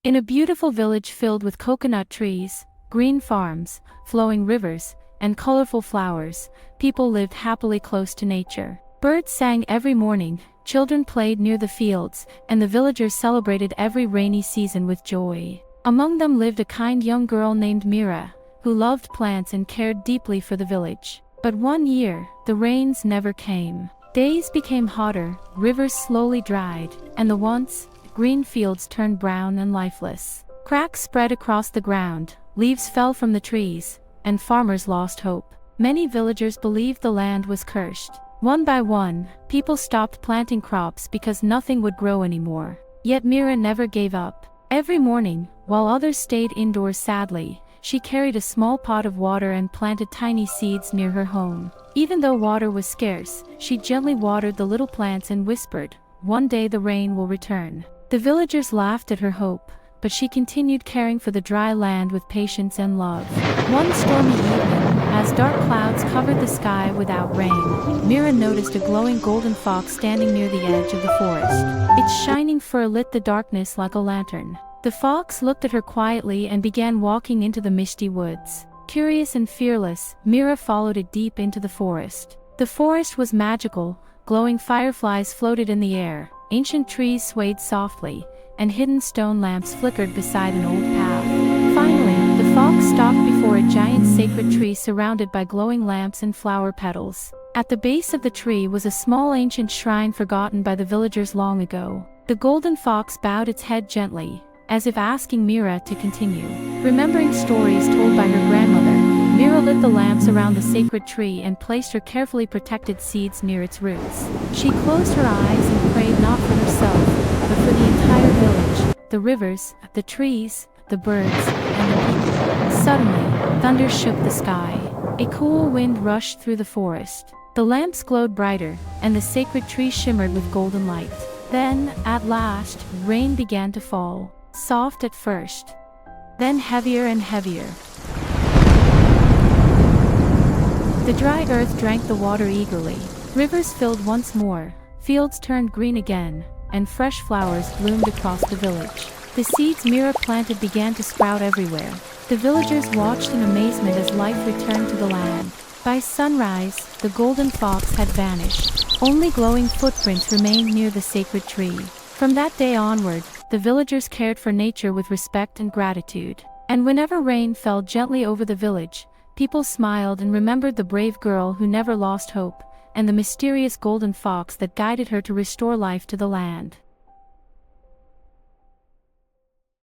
In a beautiful village filled with coconut trees, green farms, flowing rivers, and colorful flowers, people lived happily close to nature. Birds sang every morning, children played near the fields, and the villagers celebrated every rainy season with joy. Among them lived a kind young girl named Mira, who loved plants and cared deeply for the village. But one year, the rains never came. Days became hotter, rivers slowly dried, and the once green fields turned brown and lifeless. Cracks spread across the ground, leaves fell from the trees, and farmers lost hope. Many villagers believed the land was cursed. One by one, people stopped planting crops because nothing would grow anymore. Yet Mira never gave up. Every morning, while others stayed indoors sadly, she carried a small pot of water and planted tiny seeds near her home. Even though water was scarce, she gently watered the little plants and whispered, "One day the rain will return." The villagers laughed at her hope, but she continued caring for the dry land with patience and love. One stormy evening, as dark clouds covered the sky without rain, Mira noticed a glowing golden fox standing near the edge of the forest. Its shining fur lit the darkness like a lantern. The fox looked at her quietly and began walking into the misty woods. Curious and fearless, Mira followed it deep into the forest. The forest was magical, glowing fireflies floated in the air, ancient trees swayed softly, and hidden stone lamps flickered beside an old path. Finally, the fox stopped before a giant sacred tree surrounded by glowing lamps and flower petals. At the base of the tree was a small ancient shrine forgotten by the villagers long ago. The golden fox bowed its head gently, as if asking Mira to continue. Remembering stories told by her grandmother, Mira lit the lamps around the sacred tree and placed her carefully protected seeds near its roots. She closed her eyes and prayed not for herself, but for the entire village, the rivers, the trees, the birds, and the people. Suddenly, thunder shook the sky. A cool wind rushed through the forest. The lamps glowed brighter, and the sacred tree shimmered with golden light. Then, at last, rain began to fall. Soft at first, then heavier and heavier. The dry earth drank the water eagerly. Rivers filled once more, fields turned green again, and fresh flowers bloomed across the village. The seeds Mira planted began to sprout everywhere. The villagers watched in amazement as life returned to the land. By sunrise, the golden fox had vanished. Only glowing footprints remained near the sacred tree. From that day onward, the villagers cared for nature with respect and gratitude. And whenever rain fell gently over the village, people smiled and remembered the brave girl who never lost hope, and the mysterious golden fox that guided her to restore life to the land.